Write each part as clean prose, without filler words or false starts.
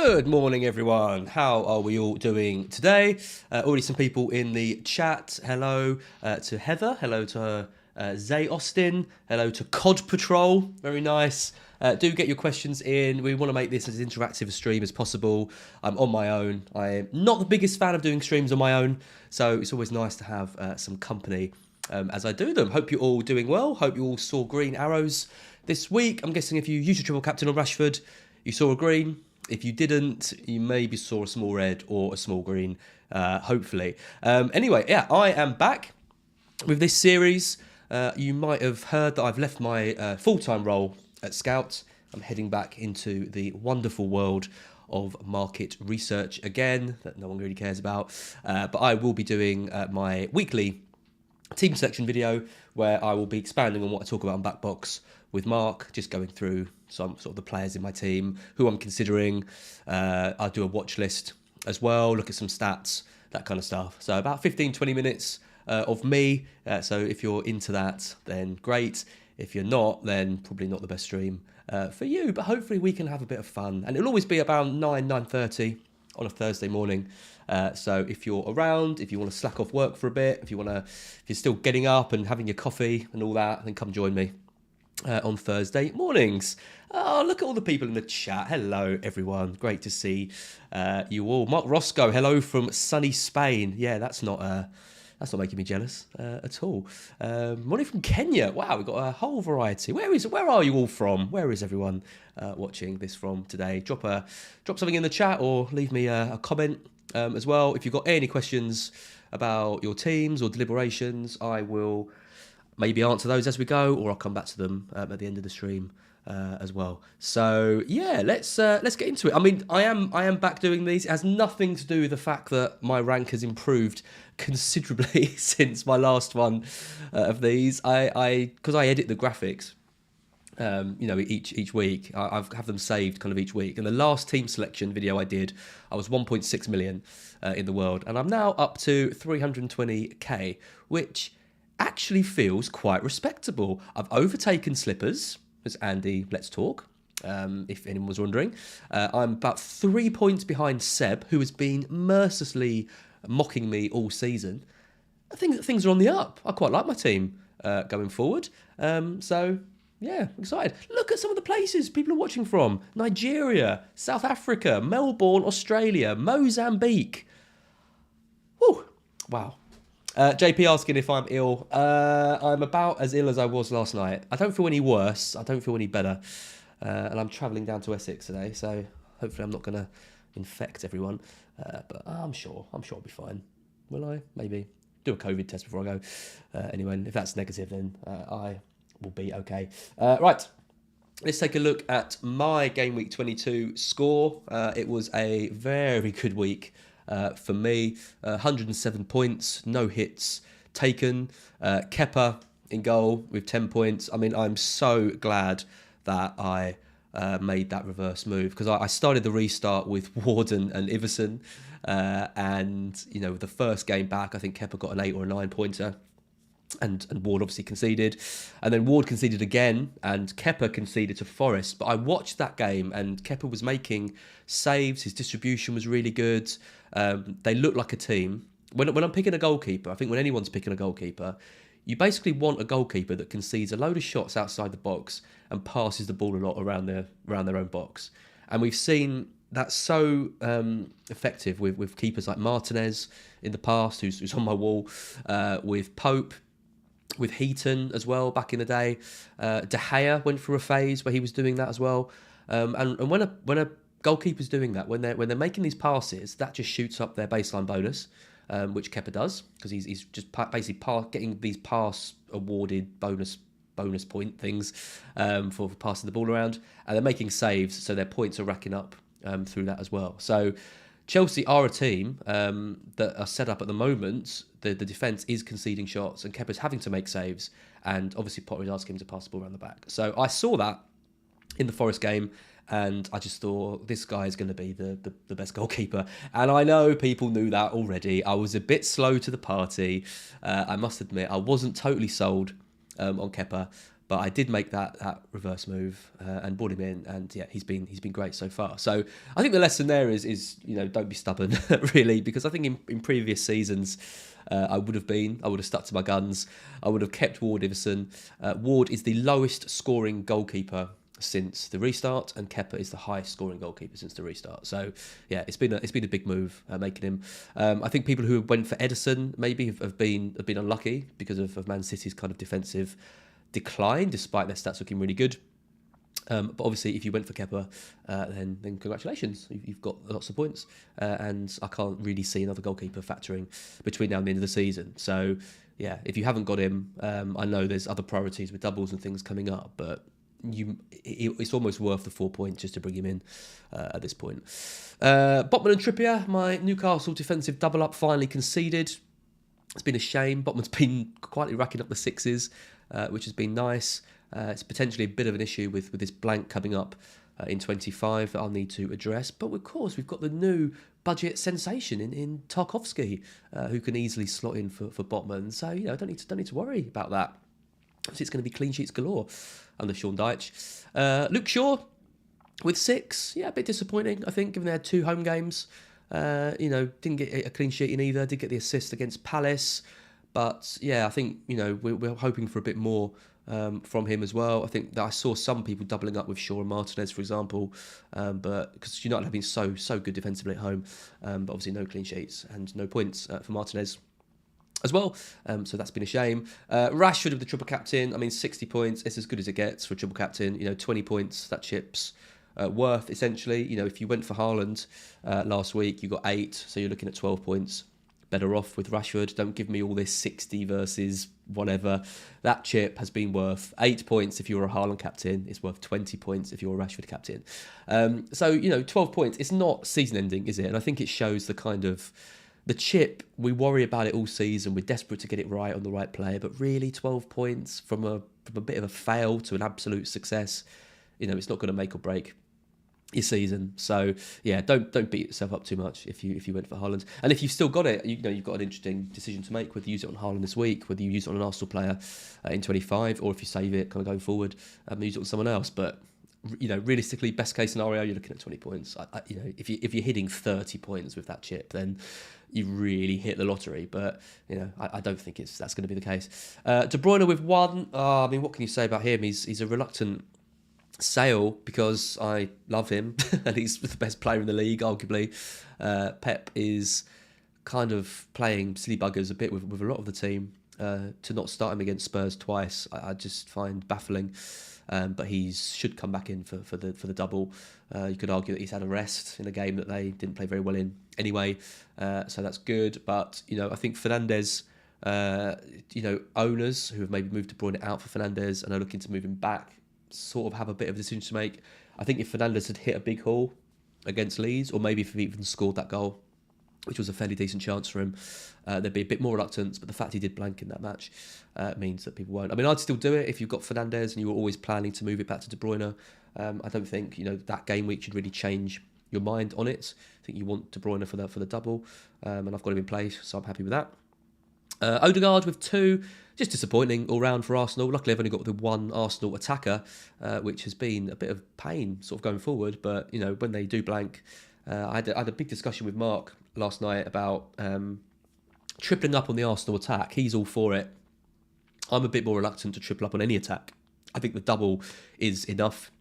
Good morning, everyone. How are we all doing today? Already some people in the chat. Hello to Heather. Hello to Zay Austin. Hello to Cod Patrol. Very nice. Do get your questions in. We want to make this as interactive a stream as possible. I'm on my own. I'm not the biggest fan of doing streams on my own, so it's always nice to have some company as I do them. Hope you're all doing well. Hope you all saw green arrows this week. I'm guessing if you used your triple captain on Rashford, you saw a green. If you didn't, you maybe saw a small red or a small green, hopefully. Anyway, yeah, I am back with this series. You might have heard that I've left my full-time role at Scout. I'm heading back into the wonderful world of market research again, that no one really cares about. But I will be doing my weekly team selection video where I will be expanding on what I talk about on Backbox with Mark, just going through some sort of the players in my team, who I'm considering. I'll do a watch list as well, look at some stats, that kind of stuff. So about 15-20 minutes of me. So if you're into that, then great. If you're not, then probably not the best stream for you. But hopefully we can have a bit of fun. And it'll always be about 9:30 on a Thursday morning. So if you're around, if you want to slack off work for a bit, if you're still getting up and having your coffee and all that, then come join me on Thursday mornings. Oh, look at all the people in the chat. Hello, everyone. Great to see you all. Mark Roscoe, hello from sunny Spain. Yeah, that's not making me jealous at all. Morning from Kenya. Wow, we've got a whole variety. Where are you all from? Where is everyone watching this from today? Drop something in the chat or leave me a comment as well. If you've got any questions about your teams or deliberations, I will maybe answer those as we go, or I'll come back to them at the end of the stream as well. So yeah, let's get into it. I mean, I am back doing these. It has nothing to do with the fact that my rank has improved considerably since my last one of these. Because I edit the graphics, each week. I have them saved kind of each week. And the last team selection video I did, I was 1.6 million in the world, and I'm now up to 320k, which actually feels quite respectable. I've overtaken Slippers, as Andy Let's Talk, if anyone was wondering. I'm about 3 points behind Seb, who has been mercilessly mocking me all season. I think that things are on the up. I quite like my team going forward. So, yeah, excited. Look at some of the places people are watching from. Nigeria, South Africa, Melbourne, Australia, Mozambique. Whew. Wow. JP asking if I'm ill. I'm about as ill as I was last night. I don't feel any worse. I don't feel any better. And I'm travelling down to Essex today, so hopefully I'm not going to infect everyone. But I'm sure I'll be fine. Will I? Maybe. Do a COVID test before I go. Anyway, if that's negative, then I will be okay. Right. Let's take a look at my Game Week 22 score. It was a very good week. For me, 107 points, no hits taken. Kepa in goal with 10 points. I mean, I'm so glad that I made that reverse move, because I started the restart with Warden and Iverson. And, the first game back, I think Kepa got an 8 or a 9 pointer. And Ward obviously conceded. And then Ward conceded again, and Kepa conceded to Forest. But I watched that game, and Kepa was making saves. His distribution was really good. They looked like a team. When I'm picking a goalkeeper, I think when anyone's picking a goalkeeper, you basically want a goalkeeper that concedes a load of shots outside the box and passes the ball a lot around their own box. And we've seen that so effective with keepers like Martinez in the past, who's on my wall, with Pope, with Heaton as well back in the day. De Gea went through a phase where he was doing that as well. And when a goalkeeper's doing that, when they're making these passes, that just shoots up their baseline bonus, which Kepa does, because he's just basically getting these pass awarded bonus point things for passing the ball around, and they're making saves, so their points are racking up through that as well. So Chelsea are a team that are set up at the moment. The defence is conceding shots, and Kepa's having to make saves, and obviously Potter is asking him to pass the ball around the back. So I saw that in the Forest game, and I just thought, this guy is going to be the best goalkeeper. And I know people knew that already. I was a bit slow to the party. I must admit, I wasn't totally sold on Kepa, But I did make that reverse move and brought him in, and yeah, he's been great so far. So I think the lesson there is don't be stubborn really, because I think in previous seasons I would have stuck to my guns. I would have kept Ward Iverson. Ward is the lowest scoring goalkeeper since the restart, and Kepa is the highest scoring goalkeeper since the restart. So yeah, it's been a big move making him. I think people who went for Ederson maybe have been unlucky because of Man City's kind of defensive decline, despite their stats looking really good. But obviously, if you went for Kepa, then congratulations, you've got lots of points. And I can't really see another goalkeeper factoring between now and the end of the season. So yeah, if you haven't got him, I know there's other priorities with doubles and things coming up, but it's almost worth the 4 points just to bring him in at this point. Botman and Trippier, my Newcastle defensive double up, finally conceded. It's been a shame. Botman's been quietly racking up the sixes, which has been nice. It's potentially a bit of an issue with this blank coming up in 25 that I'll need to address. But of course, we've got the new budget sensation in Tarkowski, who can easily slot in for Botman. So don't need to worry about that. So it's going to be clean sheets galore under Sean Dyche. Luke Shaw with 6. Yeah, a bit disappointing, I think, given they had 2 home games. Didn't get a clean sheet in either. Did get the assist against Palace. But yeah, I think, we're hoping for a bit more from him as well. I think that I saw some people doubling up with Shaw and Martinez, for example, but because United have been so good defensively at home, but obviously no clean sheets and no points for Martinez as well. So that's been a shame. Rashford with the triple captain. I mean, 60 points. It's as good as it gets for a triple captain. 20 points. That chip's worth essentially. If you went for Haaland last week, you got 8, so you're looking at 12 points. Better off with Rashford. Don't give me all this 60 versus whatever. That chip has been worth 8 points if you're a Haaland captain. It's worth 20 points if you're a Rashford captain. 12 points. It's not season ending, is it? And I think it shows the kind of the chip. We worry about it all season. We're desperate to get it right on the right player, but really 12 points from a bit of a fail to an absolute success. It's not going to make or break your season. So yeah, don't beat yourself up too much if you went for Haaland. And if you've still got it, you've got an interesting decision to make, whether you use it on Haaland this week, whether you use it on an Arsenal player in 25, or if you save it kind of going forward and use it on someone else. But realistically, best case scenario, you're looking at 20 points. If you're hitting 30 points with that chip, then you really hit the lottery. But I don't think that's going to be the case. De Bruyne with 1. What can you say about him? He's a reluctant sale because I love him and he's the best player in the league, arguably. Pep is kind of playing silly buggers a bit with a lot of the team. To not start him against Spurs twice, I just find baffling. But he should come back in for the double. You could argue that he's had a rest in a game that they didn't play very well in anyway. So that's good. But I think Fernandes, owners who have maybe moved De Bruyne out for Fernandes and are looking to move him back, sort of have a bit of a decision to make. I think if Fernandes had hit a big haul against Leeds, or maybe if he even scored that goal, which was a fairly decent chance for him, there'd be a bit more reluctance. But the fact he did blank in that match means that people won't. I'd still do it if you've got Fernandes and you were always planning to move it back to De Bruyne. I don't think that game week should really change your mind on it. I think you want De Bruyne for the double, and I've got him in place, so I'm happy with that. Odegaard with 2, just disappointing all round for Arsenal. Luckily, I've only got the one Arsenal attacker, which has been a bit of pain sort of going forward. But when they do blank, I had a big discussion with Mark last night about tripling up on the Arsenal attack. He's all for it. I'm a bit more reluctant to triple up on any attack. I think the double is enough.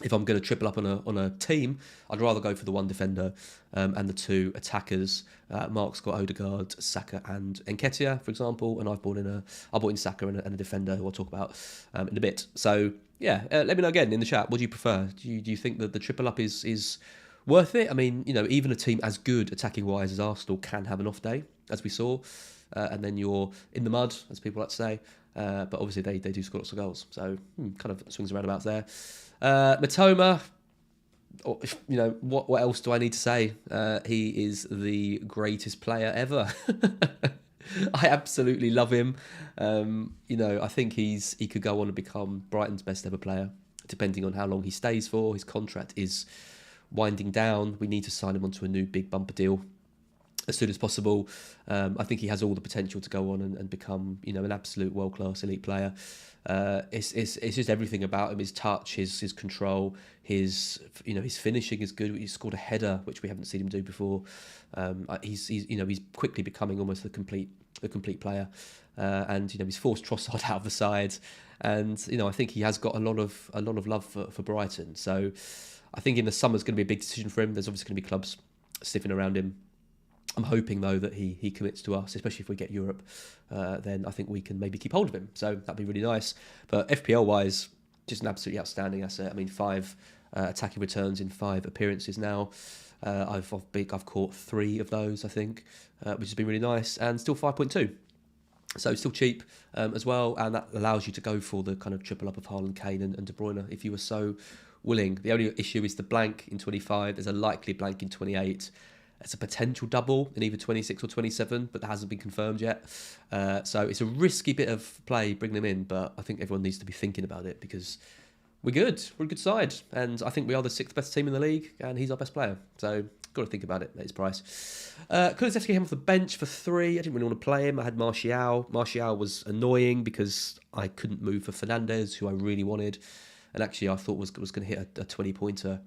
If I'm going to triple up on a team, I'd rather go for the one defender and the 2 attackers. Mark's got Odegaard, Saka, and Nketiah, for example, and I brought in Saka and a defender who I'll talk about in a bit. So yeah, let me know again in the chat. What do you prefer? Do you think that the triple up is worth it? Even a team as good attacking wise as Arsenal can have an off day, as we saw, and then you're in the mud, as people like to say. But obviously they do score lots of goals, so kind of swings and roundabouts there. Matoma, what else do I need to say? He is the greatest player ever. I absolutely love him. I think he could go on and become Brighton's best ever player, depending on how long he stays for. His contract is winding down. We need to sign him onto a new big bumper deal as soon as possible. I think he has all the potential to go on and become, an absolute world-class elite player. It's just everything about him: his touch, his control, his finishing is good. He scored a header, which we haven't seen him do before. He's quickly becoming almost a complete player, and he's forced Trossard out of the side, and I think he has got a lot of love for Brighton. So I think in the summer is going to be a big decision for him. There's obviously going to be clubs sniffing around him. I'm hoping, though, that he commits to us, especially if we get Europe. Then I think we can maybe keep hold of him. So that'd be really nice. But FPL-wise, just an absolutely outstanding asset. I mean, 5 attacking returns in 5 appearances now. I've caught 3 of those, I think, which has been really nice. And still 5.2. So still cheap as well. And that allows you to go for the kind of triple up of Haaland, Kane and De Bruyne if you were so willing. The only issue is the blank in 25. There's a likely blank in 28. It's a potential double in either 26 or 27, but that hasn't been confirmed yet. So it's a risky bit of play bringing them in, but I think everyone needs to be thinking about it because we're good. We're a good side. And I think we are the 6th best team in the league, and he's our best player. So got to think about it at his price. Kulusevski came off the bench for 3. I didn't really want to play him. I had Martial. Martial was annoying because I couldn't move for Fernandes, who I really wanted. And actually I thought was going to hit a 20-pointer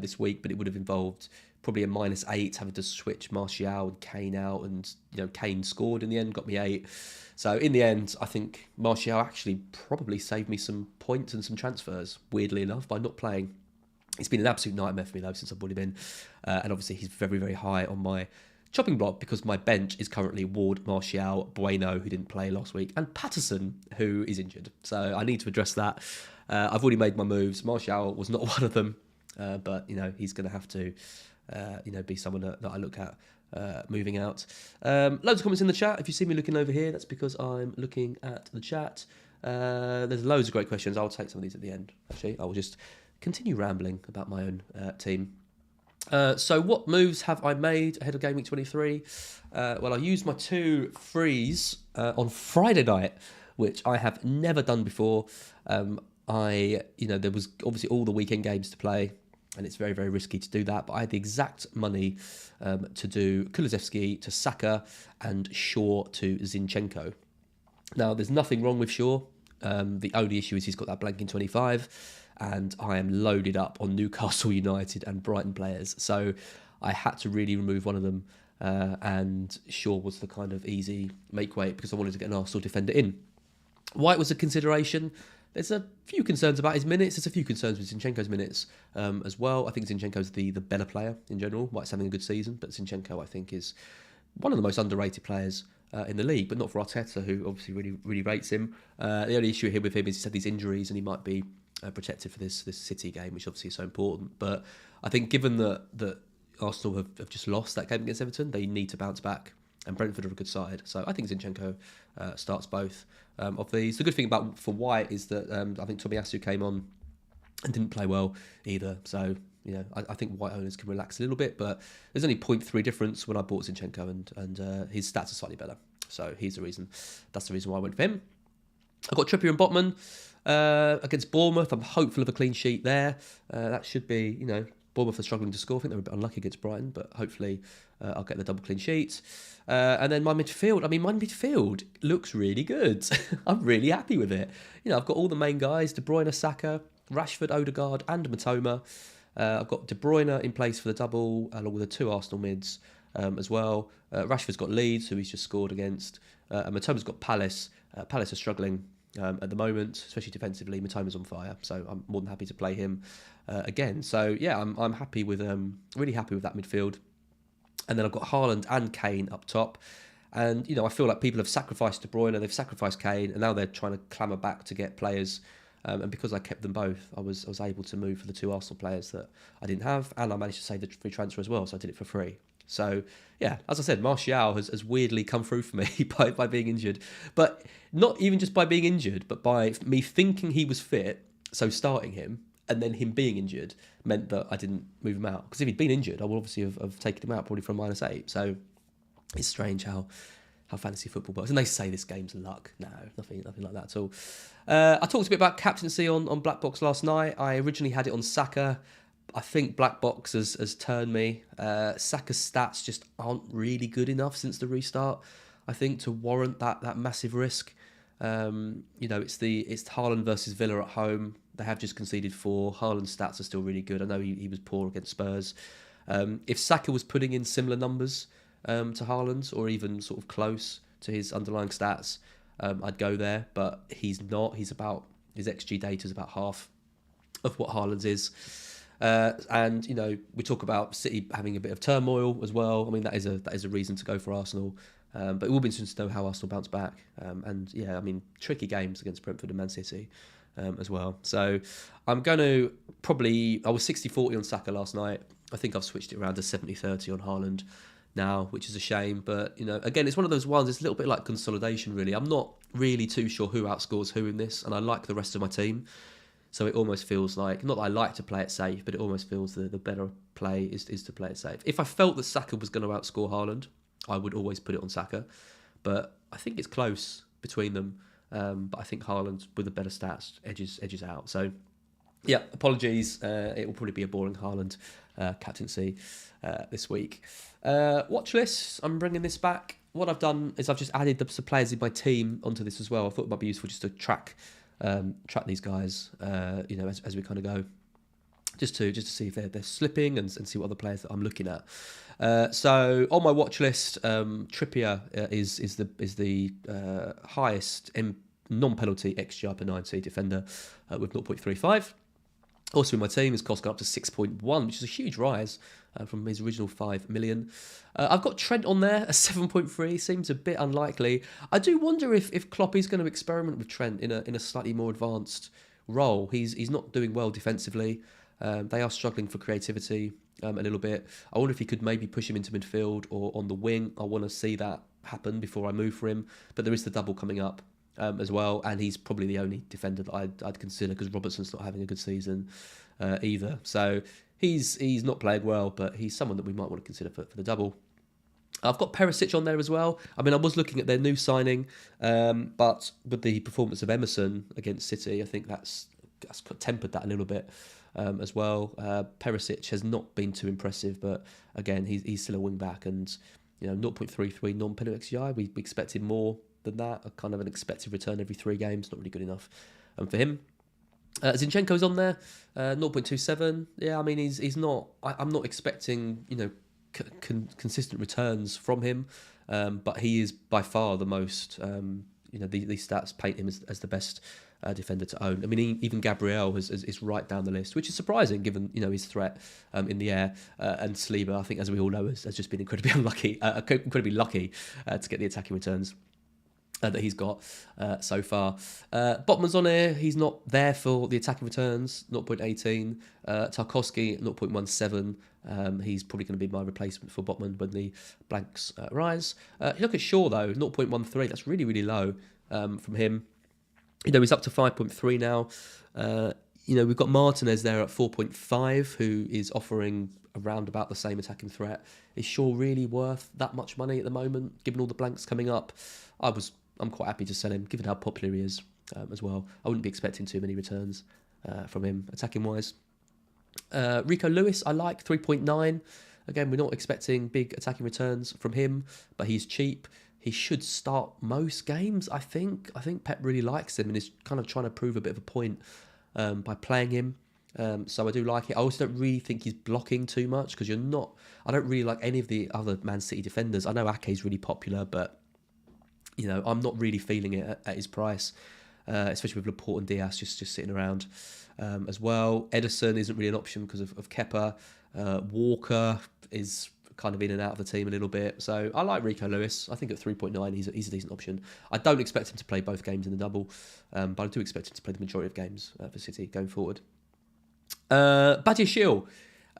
this week, but it would have involved probably a -8, having to switch Martial and Kane out, and Kane scored in the end, got me 8. So in the end, I think Martial actually probably saved me some points and some transfers, weirdly enough, by not playing. It's been an absolute nightmare for me though since I've brought him in, and obviously he's very, very high on my chopping block because my bench is currently Ward, Martial, Bueno, who didn't play last week, and Patterson, who is injured. So I need to address that. I've already made my moves. Martial was not one of them, but he's going to have to be someone that I look at moving out. Loads of comments in the chat. If you see me looking over here, that's because I'm looking at the chat. There's loads of great questions. I'll take some of these at the end, actually. I will just continue rambling about my own team. So what moves have I made ahead of Game Week 23? Well, I used my 2 frees on Friday night, which I have never done before. There was obviously all the weekend games to play, and it's very, very risky to do that. But I had the exact money to do Kulusevski to Saka and Shaw to Zinchenko. Now, there's nothing wrong with Shaw. The only issue is he's got that blank in 25, and I am loaded up on Newcastle United and Brighton players. So I had to really remove one of them, and Shaw was the kind of easy make weight because I wanted to get an Arsenal defender in. White was a consideration. There's a few concerns about his minutes. There's a few concerns with Zinchenko's minutes as well. I think Zinchenko's the better player in general. White's having a good season, but Zinchenko, I think, is one of the most underrated players in the league, but not for Arteta, who obviously really, really rates him. The only issue here with him is he's had these injuries and he might be protected for this City game, which obviously is so important. But I think given that Arsenal have just lost that game against Everton, they need to bounce back. And Brentford are a good side. So I think Zinchenko starts both of these. The good thing for White is that I think Tomiyasu came on and didn't play well either. So, I think White owners can relax a little bit. But there's only 0.3 difference when I bought Zinchenko, and his stats are slightly better. So he's the reason. That's the reason why I went for him. I've got Trippier and Botman against Bournemouth. I'm hopeful of a clean sheet there. That should be, Bournemouth are struggling to score. I think they were a bit unlucky against Brighton, but hopefully I'll get the double clean sheet. And then my midfield looks really good. I'm really happy with it. I've got all the main guys: De Bruyne, Saka, Rashford, Odegaard, and Matoma. I've got De Bruyne in place for the double, along with the 2 Arsenal mids as well. Rashford's got Leeds, who he's just scored against. And Matoma's got Palace. Palace are struggling at the moment, especially defensively. Matoma's on fire, so I'm more than happy to play him again. So yeah, I'm happy with really happy with that midfield. And then I've got Haaland and Kane up top. And, I feel like people have sacrificed De Bruyne, they've sacrificed Kane, and now they're trying to clamour back to get players. And because I kept them both, I was able to move for the 2 Arsenal players that I didn't have, and I managed to save the free transfer as well, so I did it for free. So, yeah, as I said, Martial has weirdly come through for me by being injured. But not even just by being injured, but by me thinking he was fit, so starting him, and then him being injured meant that I didn't move him out. Because if he'd been injured, I would obviously have taken him out probably from -8. So it's strange how fantasy football works. And they say this game's luck. No, nothing like that at all. I talked a bit about captaincy on Black Box last night. I originally had it on Saka. I think Black Box has turned me. Saka's stats just aren't really good enough since the restart, I think, to warrant that massive risk. It's Haaland versus Villa at home. They have just conceded 4. Haaland's stats are still really good. I know he was poor against Spurs. If Saka was putting in similar numbers to Haaland's, or even sort of close to his underlying stats, I'd go there. But he's not. His XG data is about half of what Haaland's is. And we talk about City having a bit of turmoil as well. I mean, that is a reason to go for Arsenal. But it will be interesting to know how Arsenal bounce back. Tricky games against Brentford and Man City as well. So I'm going to I was 60-40 on Saka last night. I think I've switched it around to 70-30 on Haaland now, which is a shame. But, again, it's one of those ones, it's a little bit like consolidation, really. I'm not really too sure who outscores who in this, and I like the rest of my team. So it almost feels like, not that I like to play it safe, but it almost feels the better play is to play it safe. If I felt that Saka was going to outscore Haaland, I would always put it on Saka. But I think it's close between them. But I think Haaland, with the better stats, edges out. So, yeah, apologies. It will probably be a boring Haaland captaincy this week. Watch lists, I'm bringing this back. What I've done is I've just added the players in my team onto this as well. I thought it might be useful just to track these guys, as we kind of go, just to see if they're slipping and see what other players that I'm looking at. So on my watch list, Trippier is the highest non-penalty XG per 90 defender with 0.35. Also in my team, his cost got up to 6.1, which is a huge rise from his original 5 million. I've got Trent on there, a 7.3, seems a bit unlikely. I do wonder if Klopp is going to experiment with Trent in a slightly more advanced role. He's not doing well defensively. They are struggling for creativity a little bit. I wonder if he could maybe push him into midfield or on the wing. I want to see that happen before I move for him. But there is the double coming up as well, and he's probably the only defender that I'd consider, because Robertson's not having a good season either. So he's not playing well, but he's someone that we might want to consider for the double. I've got Perisic on there as well. I mean, I was looking at their new signing, but with the performance of Emerson against City, I think that's tempered that a little bit as well. Perisic has not been too impressive, but again, he's still a wing back, and 0.33 non-penalty XGI. We expected more than that. A kind of an expected return every 3 games, not really good enough for him. Zinchenko's on there, 0.27. Yeah, I mean, he's not. I'm not expecting consistent returns from him, but he is by far the most. These stats paint him as the best defender to own. I mean, even Gabriel is right down the list, which is surprising given his threat in the air. And Saliba, I think, as we all know, has just been incredibly lucky to get the attacking returns that he's got so far. Botman's on here. He's not there for the attacking returns, 0.18. Tarkowski, 0.17. He's probably going to be my replacement for Botman when the blanks rise. Look at Shaw, though, 0.13. That's really, really low from him. He's up to 5.3 now. We've got Martinez there at 4.5, who is offering around about the same attacking threat. Is Shaw really worth that much money at the moment, given all the blanks coming up? I'm quite happy to sell him, given how popular he is as well. I wouldn't be expecting too many returns from him, attacking-wise. Rico Lewis, I like, 3.9. Again, we're not expecting big attacking returns from him, but he's cheap. He should start most games, I think. I think Pep really likes him and is kind of trying to prove a bit of a point by playing him. So I do like it. I also don't really think he's blocking too much, because I don't really like any of the other Man City defenders. I know Ake's really popular, but I'm not really feeling it at his price, especially with Laporte and Diaz just sitting around as well. Ederson isn't really an option because of Kepa. Walker is kind of in and out of the team a little bit. So I like Rico Lewis. I think at 3.9 he's a decent option. I don't expect him to play both games in the double, but I do expect him to play the majority of games for City going forward. Badiashile.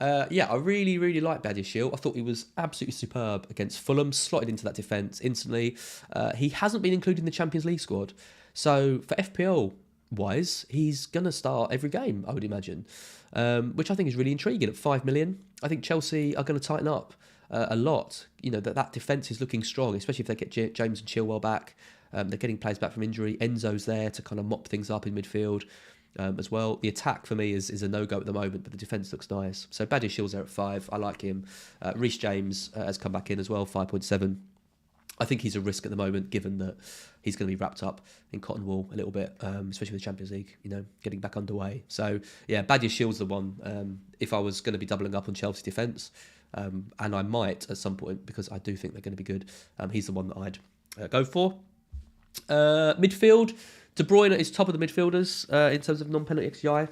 I really, really like Badiashile. I thought he was absolutely superb against Fulham, slotted into that defence instantly. He hasn't been included in the Champions League squad. So for FPL-wise, he's going to start every game, I would imagine, which I think is really intriguing at 5 million. I think Chelsea are going to tighten up a lot. That defence is looking strong, especially if they get James and Chilwell back. They're getting players back from injury. Enzo's there to kind of mop things up in midfield. as well. The attack for me is a no-go at the moment, but the defence looks nice. So Badiashil's there at 5. I like him. Reece James has come back in as well, 5.7. I think he's a risk at the moment, given that he's going to be wrapped up in cotton wool a little bit, especially with the Champions League, getting back underway. So, yeah, Badiashil's the one. If I was going to be doubling up on Chelsea defence, and I might at some point, because I do think they're going to be good, he's the one that I'd go for. Midfield, De Bruyne is top of the midfielders in terms of non-penalty XGI.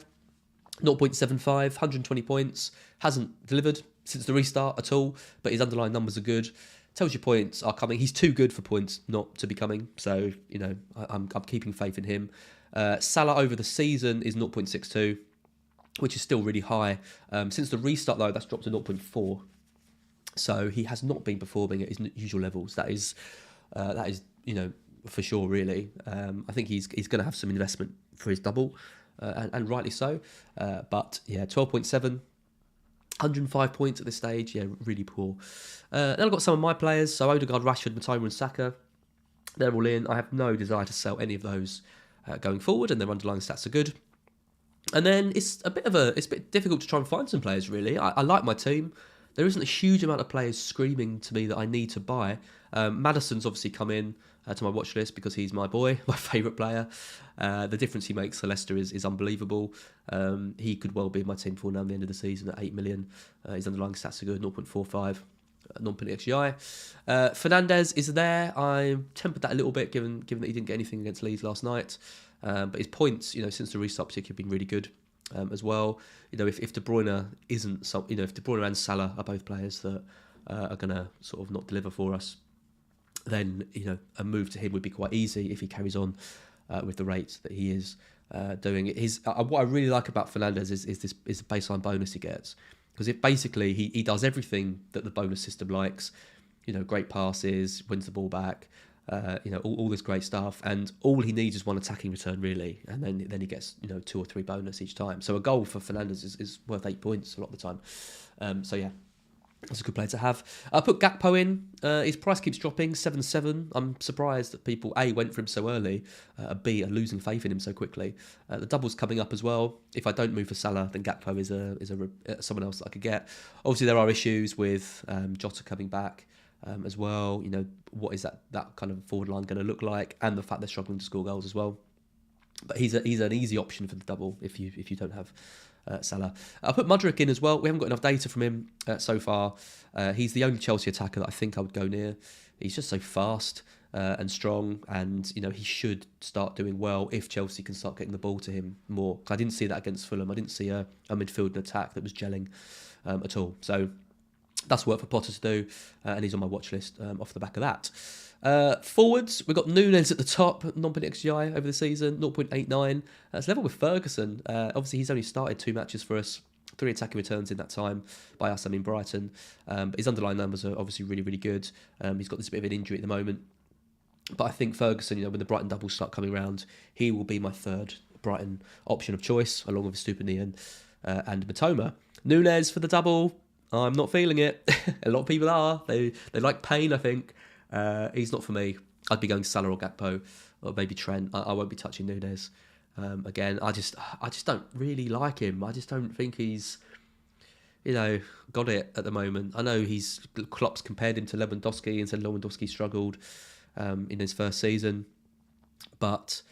0.75, 120 points. Hasn't delivered since the restart at all, but his underlying numbers are good. Tells you points are coming. He's too good for points not to be coming. So, I'm keeping faith in him. Salah over the season is 0.62, which is still really high. Since the restart, though, that's dropped to 0.4. So he has not been performing at his usual levels. That is, for sure, really. I think he's going to have some investment for his double, and rightly so. But, yeah, 12.7. 105 points at this stage, yeah, really poor. Then I've got some of my players, so Odegaard, Rashford, Matoma and Saka. They're all in. I have no desire to sell any of those going forward, and their underlying stats are good. And then it's a bit difficult to try and find some players, really. I like my team. There isn't a huge amount of players screaming to me that I need to buy. Maddison's obviously come in to my watch list because he's my boy, my favourite player. The difference he makes for Leicester is unbelievable. He could well be my team for now at the end of the season at 8 million. His underlying stats are good, 0.45 non-penalty XGI. Fernandes is there. I'm tempered that a little bit given that he didn't get anything against Leeds last night. But his points, since the restart particularly, have been really good as well. If De Bruyne isn't, if De Bruyne and Salah are both players that are going to sort of not deliver for us, then a move to him would be quite easy if he carries on with the rate that he is doing. What I really like about Fernandes is the baseline bonus he gets, because if basically he does everything that the bonus system likes, great passes, wins the ball back, all this great stuff, and all he needs is one attacking return really, and then he gets 2 or 3 bonus each time. So a goal for Fernandes is worth 8 points a lot of the time. So yeah. That's a good player to have. I put Gakpo in. His price keeps dropping, 7.7. I'm surprised that people, A, went for him so early, B, are losing faith in him so quickly. The double's coming up as well. If I don't move for Salah, then Gakpo is someone else that I could get. Obviously, there are issues with Jota coming back as well. What is that kind of forward line going to look like? And the fact they're struggling to score goals as well. But he's an easy option for the double if you don't have Salah. I put Mudryk in as well. We haven't got enough data from him so far. He's the only Chelsea attacker that I think I would go near. He's just so fast and strong, and he should start doing well if Chelsea can start getting the ball to him more. I didn't see that against Fulham. I didn't see a midfield and attack that was gelling at all. So that's work for Potter to do, and he's on my watch list off the back of that. Forwards, we've got Núñez at the top, non-penalty XGI over the season, 0.89. That's level with Ferguson. Obviously, he's only started 2 matches for us, 3 attacking returns in that time. By us, I mean Brighton. But his underlying numbers are obviously really, really good. He's got this bit of an injury at the moment. But I think Ferguson, when the Brighton doubles start coming around, he will be my third Brighton option of choice, along with Stupini and Matoma. Núñez for the double, I'm not feeling it. A lot of people are. They like Payne, I think. He's not for me. I'd be going Salah or Gakpo or maybe Trent. I won't be touching Núñez again. I just don't really like him. I just don't think he's got it at the moment. I know Klopp's compared him to Lewandowski and said Lewandowski struggled in his first season, but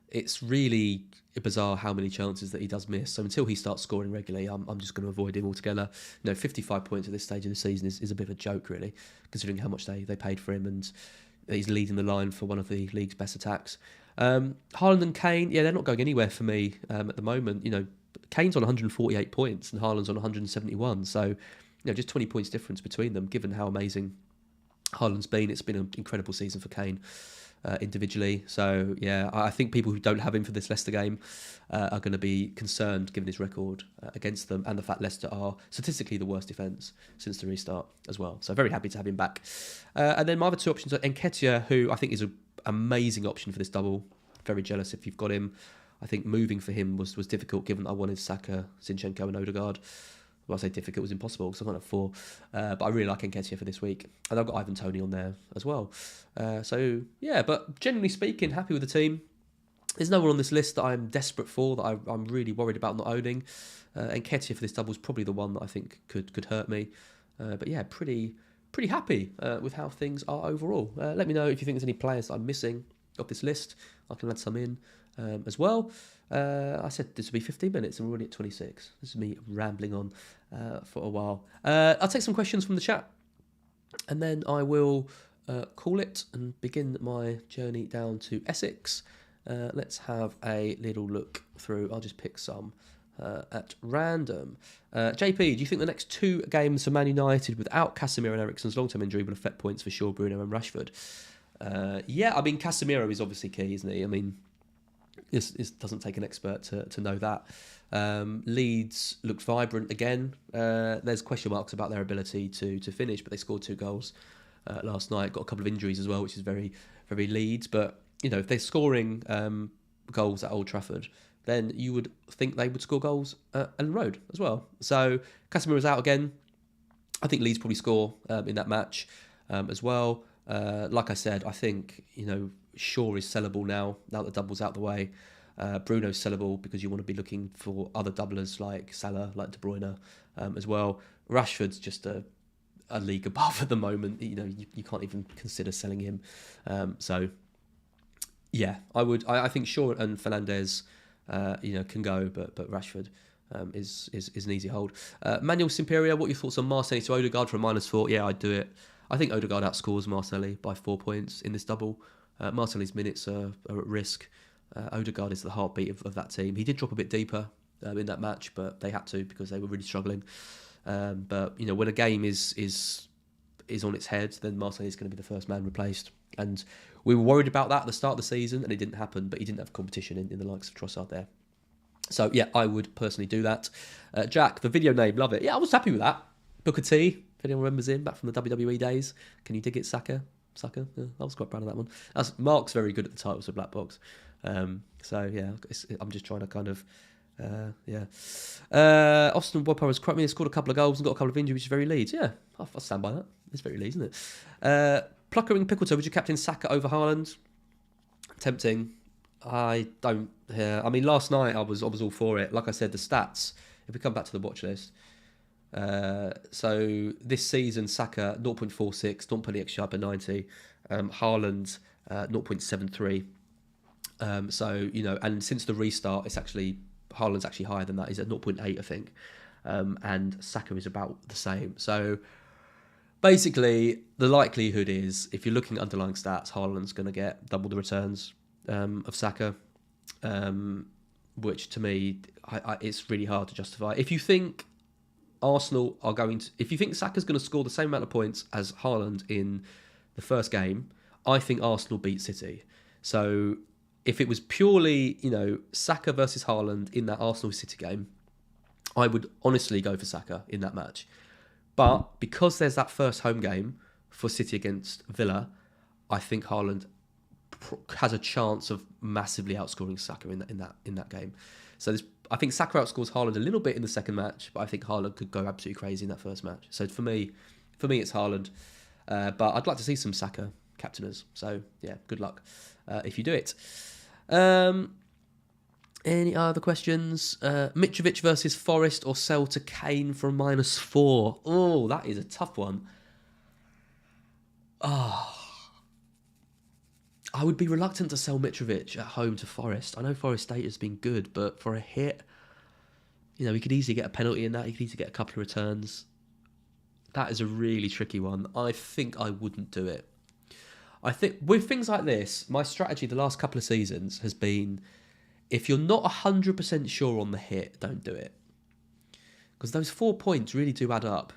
it's really bizarre how many chances that he does miss. So until he starts scoring regularly, I'm just going to avoid him altogether. 55 points at this stage of the season is a bit of a joke, really, considering how much they paid for him, and he's leading the line for one of the league's best attacks. Haaland and Kane, they're not going anywhere for me at the moment. Kane's on 148 points and Haaland's on 171. So, just 20 points difference between them, given how amazing Haaland's been. It's been an incredible season for Kane. Individually. So, I think people who don't have him for this Leicester game are going to be concerned given his record against them, and the fact Leicester are statistically the worst defence since the restart as well. So, very happy to have him back. And then my other 2 options are Nketiah, who I think is an amazing option for this double. Very jealous if you've got him. I think moving for him was difficult, given that I wanted Saka, Zinchenko and Odegaard. Well, I say difficult, it was impossible because I can't have 4. But I really like Nketiah for this week. And I've got Ivan Toney on there as well. But generally speaking, happy with the team. There's no one on this list that I'm desperate for, that I'm really worried about not owning. Nketiah for this double is probably the one that I think could hurt me. But yeah, pretty happy with how things are overall. Let me know if you think there's any players that I'm missing off this list. I can add some in as well. I said this would be 15 minutes and we're already at 26. This is me rambling on for a while. I'll take some questions from the chat and then I will call it and begin my journey down to Essex. Let's have a little look through. I'll just pick some at random. JP, do you think the next 2 games for Man United without Casemiro and Eriksen's long-term injury will affect points for Shaw, Bruno and Rashford? Yeah, I mean, Casemiro is obviously key, isn't he? I mean, this doesn't take an expert to know that. Leeds looked vibrant again. There's question marks about their ability to finish, but they scored 2 goals last night. Got a couple of injuries as well, which is very, very Leeds. But, you know, if they're scoring goals at Old Trafford, then you would think they would score goals at Ellen Road as well. So Casemiro's out again. I think Leeds probably score in that match as well. Like I said, I think, you know, Shaw is sellable now that the double's out the way. Bruno's sellable because you want to be looking for other doublers like Salah, like De Bruyne as well. Rashford's just a league above at the moment. You know, you can't even consider selling him. So yeah, I think Shaw and Fernandes, you know, can go, but Rashford is an easy hold. Manuel Simperia, what are your thoughts on Martinelli to Odegaard for a -4? Yeah, I'd do it. I think Odegaard outscores Martinelli by 4 points in this double. Martinelli's minutes are at risk. Odegaard is the heartbeat of that team. He did drop a bit deeper in that match, but they had to because they were really struggling. But you know, when a game is on its head, then Martinelli is going to be the first man replaced. And we were worried about that at the start of the season, and it didn't happen. But he didn't have competition in the likes of Trossard there. So yeah, I would personally do that. Jack, the video name, love it. Yeah, I was happy with that. Booker T, if anyone remembers him back from the WWE days. Can you dig it, Saka? Yeah, I was quite proud of that one. Mark's very good at the titles of Black Box. So yeah, I'm just trying to kind of, Austin Webber correct me, he scored a couple of goals and got a couple of injuries, which is very Leeds. Yeah, I'll stand by that. It's very Leeds, isn't it? Plucker and Pickletoe, would you captain Saka over Haaland? Tempting. I don't. I mean, last night I was all for it. Like I said, the stats. If we come back to the watch list, so this season Saka 0.46, 0.8 sharp at 90. Haaland 0.73. So you know, and since the restart, it's actually Haaland's actually higher than that. He's at 0.8, I think, and Saka is about the same. So basically, the likelihood is, if you're looking at underlying stats, Haaland's going to get double the returns of Saka, which to me, it's really hard to justify. If you think Arsenal are going to, if you think Saka's going to score the same amount of points as Haaland in the first game, I think Arsenal beat City. So if it was purely, you know, Saka versus Haaland in that Arsenal City game, I would honestly go for Saka in that match. But because there's that first home game for City against Villa, I think Haaland has a chance of massively outscoring Saka in that game. So I think Saka outscores Haaland a little bit in the second match, but I think Haaland could go absolutely crazy in that first match. So for me it's Haaland. But I'd like to see some Saka captainers. So yeah, good luck if you do it. Any other questions? Mitrovic versus Forest or sell to Kane for a -4? Oh, that is a tough one. I would be reluctant to sell Mitrovic at home to Forest. I know Forest data has been good, but for a hit, you know, he could easily get a penalty in that. He could easily get a couple of returns. That is a really tricky one. I think I wouldn't do it. I think with things like this, my strategy the last couple of seasons has been, if you're not 100% sure on the hit, don't do it. Because those 4 points really do add up.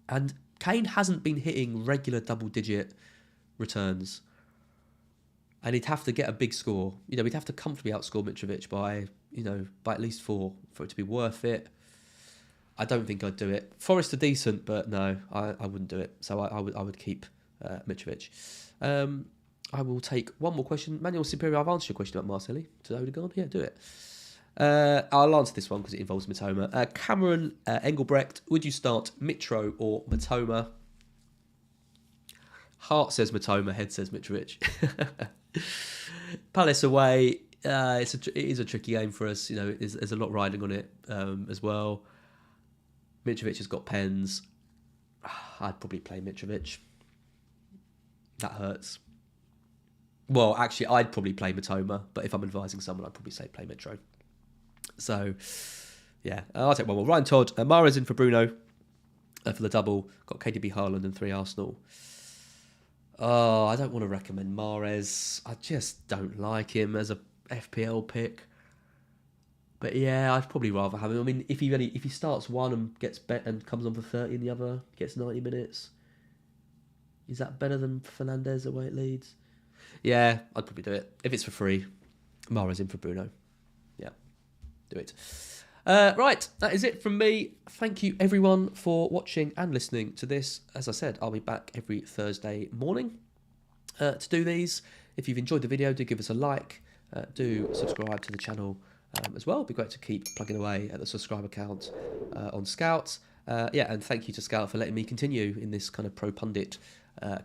And Kane hasn't been hitting regular double-digit returns. And he'd have to get a big score. You know, he'd have to comfortably outscore Mitrovic by at least 4 for it to be worth it. I don't think I'd do it. Forest are decent, but no, I wouldn't do it. So I would keep Mitrovic. I will take one more question. Manuel Superior, I've answered your question about Marcelli to Odegaard. Yeah, do it. I'll answer this one because it involves Matoma. Cameron Engelbrecht, would you start Mitro or Matoma? Heart says Matoma, head says Mitrovic. Palace away. It is a tricky game for us. You know, there's a lot riding on it as well. Mitrovic has got pens. I'd probably play Mitrovic. That hurts. Well, actually, I'd probably play Matoma, but if I'm advising someone, I'd probably say play Mitro. So, yeah, I'll take one more. Ryan Todd, Mahrez in for Bruno for the double. Got KDB, Haaland, and 3 Arsenal. Oh, I don't want to recommend Mahrez. I just don't like him as a FPL pick. But yeah, I'd probably rather have him. I mean, if he starts one and gets bet and comes on for 30 and the other gets 90 minutes, is that better than Fernandes away at Leeds? Yeah, I'd probably do it. If it's for free, Mahrez in for Bruno. Yeah, do it. Right, that is it from me. Thank you everyone for watching and listening to this. As I said, I'll be back every Thursday morning to do these. If you've enjoyed the video, do give us a like. Do subscribe to the channel as well. It'd be great to keep plugging away at the subscriber count on Scout. Yeah, and thank you to Scout for letting me continue in this kind of pro pundit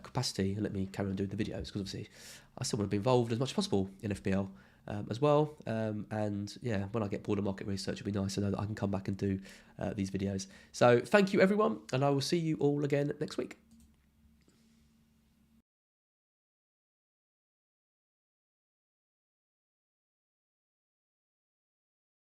capacity and let me carry on doing the videos, because obviously I still want to be involved as much as possible in FPL as well. And yeah, when I get bored of market research, it'll be nice to know that I can come back and do these videos. So thank you everyone, and I will see you all again next week.